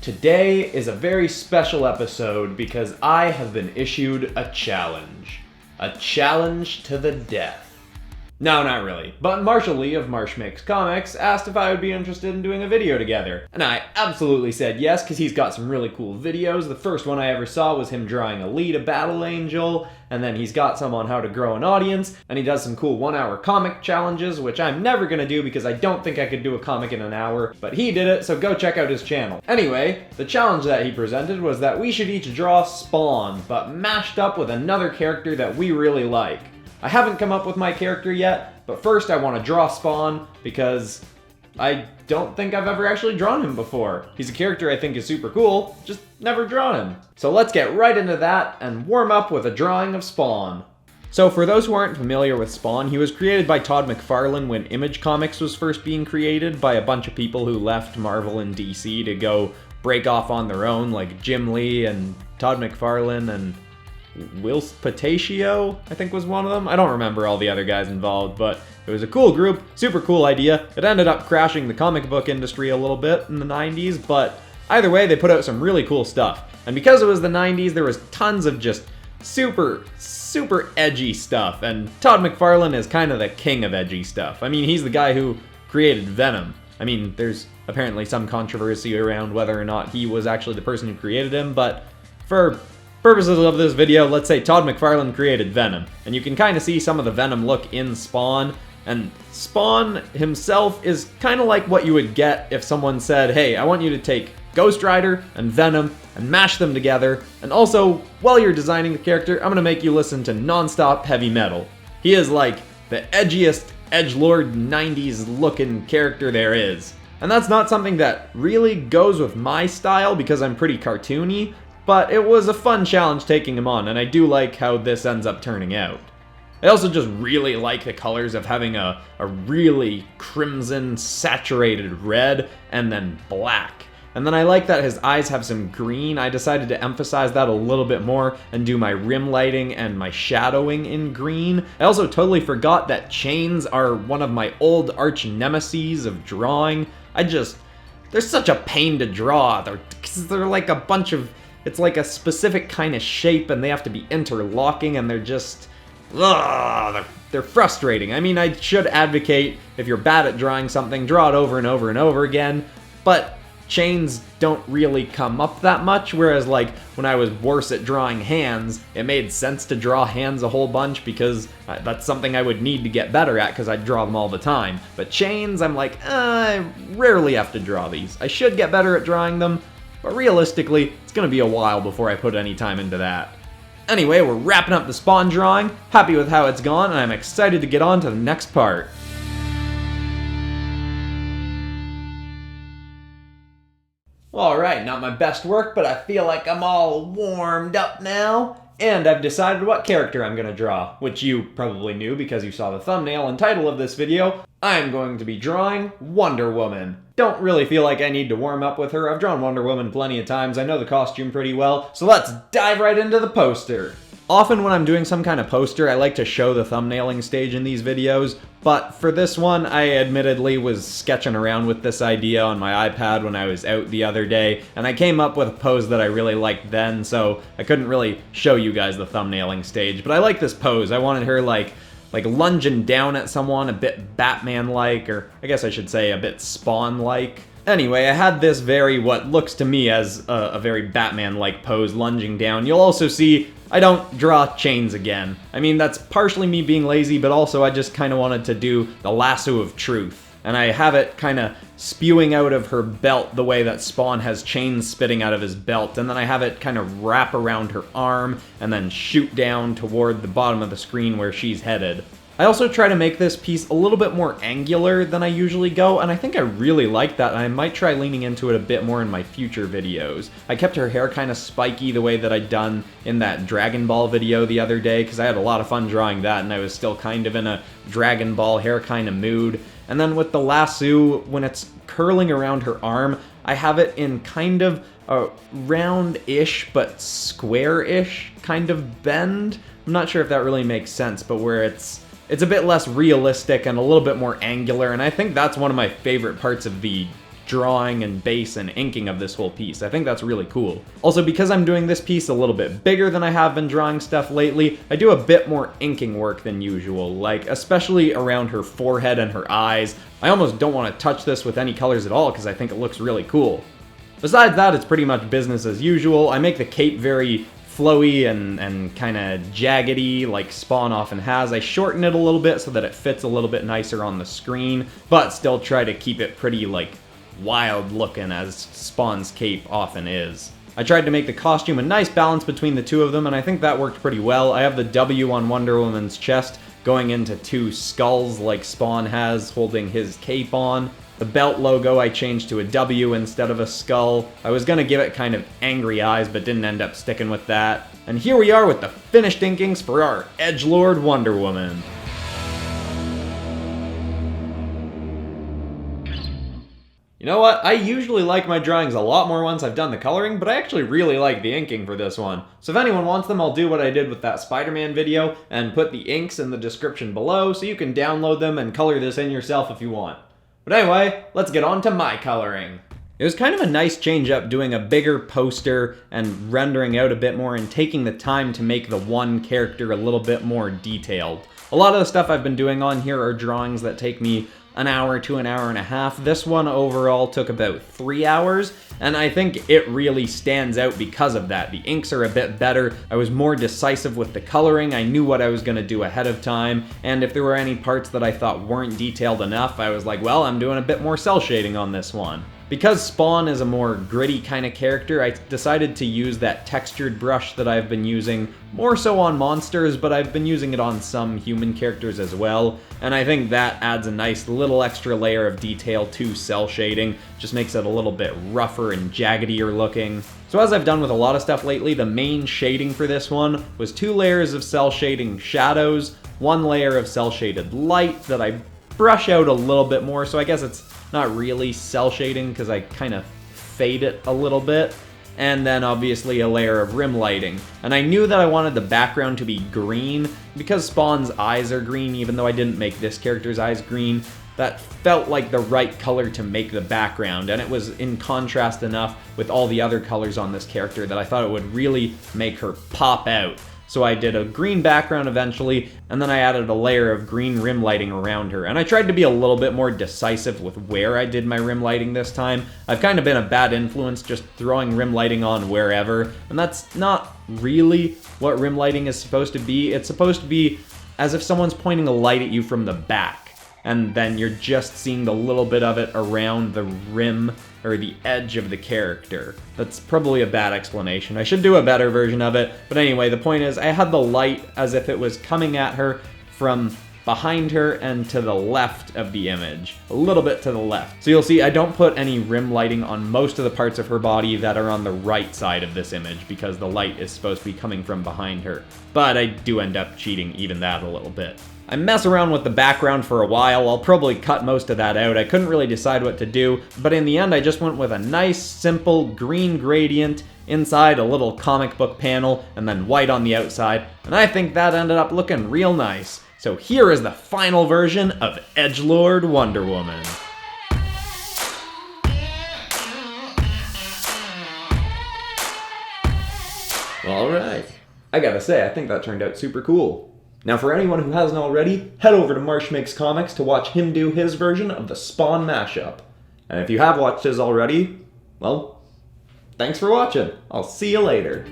Today is a very special episode because I have been issued a challenge. A challenge to the death. No, not really. But Marshall Lee of Marsh Makes Comics asked if I would be interested in doing a video together. And I absolutely said yes, because he's got some really cool videos. The first one I ever saw was him drawing Alita Battle Angel, and then he's got some on how to grow an audience, and he does some cool 1-hour comic challenges, which I'm never gonna do because I don't think I could do a comic in an hour, but he did it, so go check out his channel. Anyway, the challenge that he presented was that we should each draw Spawn, but mashed up with another character that we really like. I haven't come up with my character yet, but first I want to draw Spawn because I don't think I've ever actually drawn him before. He's a character I think is super cool, just never drawn him. So let's get right into that and warm up with a drawing of Spawn. So for those who aren't familiar with Spawn, he was created by Todd McFarlane when Image Comics was first being created by a bunch of people who left Marvel and DC to go break off on their own, like Jim Lee and Todd McFarlane and Will Patachio, I think was one of them. I don't remember all the other guys involved, but it was a cool group, super cool idea. It ended up crashing the comic book industry a little bit in the 90s, but either way, they put out some really cool stuff. And because it was the 90s, there was tons of just super edgy stuff, and Todd McFarlane is kind of the king of edgy stuff. I mean, he's the guy who created Venom. I mean, there's apparently some controversy around whether or not he was actually the person who created him, but for purposes of this video, let's say Todd McFarlane created Venom, and you can kind of see some of the Venom look in Spawn, and Spawn himself is kind of like what you would get if someone said, hey, I want you to take Ghost Rider and Venom and mash them together, and also, while you're designing the character, I'm going to make you listen to non-stop heavy metal. He is like the edgiest edgelord 90s looking character there is. And that's not something that really goes with my style because I'm pretty cartoony, but it was a fun challenge taking him on, and I do like how this ends up turning out. I also just really like the colors of having a really crimson saturated red and then black. And then I like that his eyes have some green. I decided to emphasize that a little bit more and do my rim lighting and my shadowing in green. I also totally forgot that chains are one of my old arch nemeses of drawing. They're such a pain to draw. They're like a bunch of, it's like a specific kind of shape and they have to be interlocking and they're just, they're frustrating. I mean, I should advocate if you're bad at drawing something, draw it over and over and over again, but chains don't really come up that much, whereas like when I was worse at drawing hands, it made sense to draw hands a whole bunch because that's something I would need to get better at because I draw them all the time. But chains, I'm like, I rarely have to draw these. I should get better at drawing them, but realistically, it's gonna be a while before I put any time into that. Anyway, we're wrapping up the Spawn drawing, happy with how it's gone, and I'm excited to get on to the next part. Alright, not my best work, but I feel like I'm all warmed up now. And I've decided what character I'm going to draw, which you probably knew because you saw the thumbnail and title of this video. I'm going to be drawing Wonder Woman. Don't really feel like I need to warm up with her. I've drawn Wonder Woman plenty of times. I know the costume pretty well, so let's dive right into the poster. Often when I'm doing some kind of poster, I like to show the thumbnailing stage in these videos, but for this one, I admittedly was sketching around with this idea on my iPad when I was out the other day, and I came up with a pose that I really liked then, so I couldn't really show you guys the thumbnailing stage, but I like this pose. I wanted her like lunging down at someone, a bit Batman-like, or I guess I should say a bit Spawn-like. Anyway, I had this what looks to me as a very Batman-like pose lunging down. You'll also see I don't draw chains again. I mean, that's partially me being lazy, but also I just kind of wanted to do the Lasso of Truth. And I have it kind of spewing out of her belt the way that Spawn has chains spitting out of his belt, and then I have it kind of wrap around her arm and then shoot down toward the bottom of the screen where she's headed. I also try to make this piece a little bit more angular than I usually go, and I think I really like that, and I might try leaning into it a bit more in my future videos. I kept her hair kind of spiky the way that I'd done in that Dragon Ball video the other day, because I had a lot of fun drawing that, and I was still kind of in a Dragon Ball hair kind of mood. And then with the lasso, when it's curling around her arm, I have it in kind of a round-ish but square-ish kind of bend. I'm not sure if that really makes sense, but where it's a bit less realistic and a little bit more angular, and I think that's one of my favorite parts of the drawing and base and inking of this whole piece. I think that's really cool. Also, because I'm doing this piece a little bit bigger than I have been drawing stuff lately, I do a bit more inking work than usual, like especially around her forehead and her eyes. I almost don't want to touch this with any colors at all because I think it looks really cool. Besides that, it's pretty much business as usual. I make the cape very flowy and kind of jaggedy like Spawn often has. I shorten it a little bit so that it fits a little bit nicer on the screen, but still try to keep it pretty like wild looking as Spawn's cape often is. I tried to make the costume a nice balance between the two of them, and I think that worked pretty well. I have the W on Wonder Woman's chest going into two skulls like Spawn has holding his cape on. The belt logo I changed to a W instead of a skull. I was gonna give it kind of angry eyes, but didn't end up sticking with that. And here we are with the finished inkings for our Edgelord Wonder Woman. You know what? I usually like my drawings a lot more once I've done the coloring, but I actually really like the inking for this one. So if anyone wants them, I'll do what I did with that Spider-Man video and put the inks in the description below so you can download them and color this in yourself if you want. But anyway, let's get on to my coloring. It was kind of a nice change up doing a bigger poster and rendering out a bit more and taking the time to make the one character a little bit more detailed. A lot of the stuff I've been doing on here are drawings that take me an hour to an hour and a half. This one overall took about 3 hours, and I think it really stands out because of that. The inks are a bit better. I was more decisive with the coloring. I knew what I was going to do ahead of time, and if there were any parts that I thought weren't detailed enough, I was like, well, I'm doing a bit more cell shading on this one. Because Spawn is a more gritty kind of character, I decided to use that textured brush that I've been using more so on monsters, but I've been using it on some human characters as well, and I think that adds a nice little extra layer of detail to cell shading, just makes it a little bit rougher and jaggedier looking. So as I've done with a lot of stuff lately, the main shading for this one was 2 layers of cell shading shadows, 1 layer of cell shaded light that I brush out a little bit more, so I guess it's not really cell shading because I kind of fade it a little bit, and then obviously a layer of rim lighting. And I knew that I wanted the background to be green because Spawn's eyes are green, even though I didn't make this character's eyes green. That felt like the right color to make the background, and it was in contrast enough with all the other colors on this character that I thought it would really make her pop out. So I did a green background eventually, and then I added a layer of green rim lighting around her. And I tried to be a little bit more decisive with where I did my rim lighting this time. I've kind of been a bad influence just throwing rim lighting on wherever, and that's not really what rim lighting is supposed to be. It's supposed to be as if someone's pointing a light at you from the back, and then you're just seeing the little bit of it around the rim or the edge of the character. That's probably a bad explanation. I should do a better version of it, but anyway, the point is I had the light as if it was coming at her from behind her and to the left of the image, a little bit to the left. So you'll see I don't put any rim lighting on most of the parts of her body that are on the right side of this image because the light is supposed to be coming from behind her, but I do end up cheating even that a little bit. I mess around with the background for a while. I'll probably cut most of that out. I couldn't really decide what to do, but in the end I just went with a nice, simple green gradient inside a little comic book panel and then white on the outside, and I think that ended up looking real nice. So here is the final version of Edgelord Wonder Woman. Alright. I gotta say, I think that turned out super cool. Now for anyone who hasn't already, head over to Marsh Makes Comics to watch him do his version of the Spawn mashup. And if you have watched his already, well, thanks for watching. I'll see you later.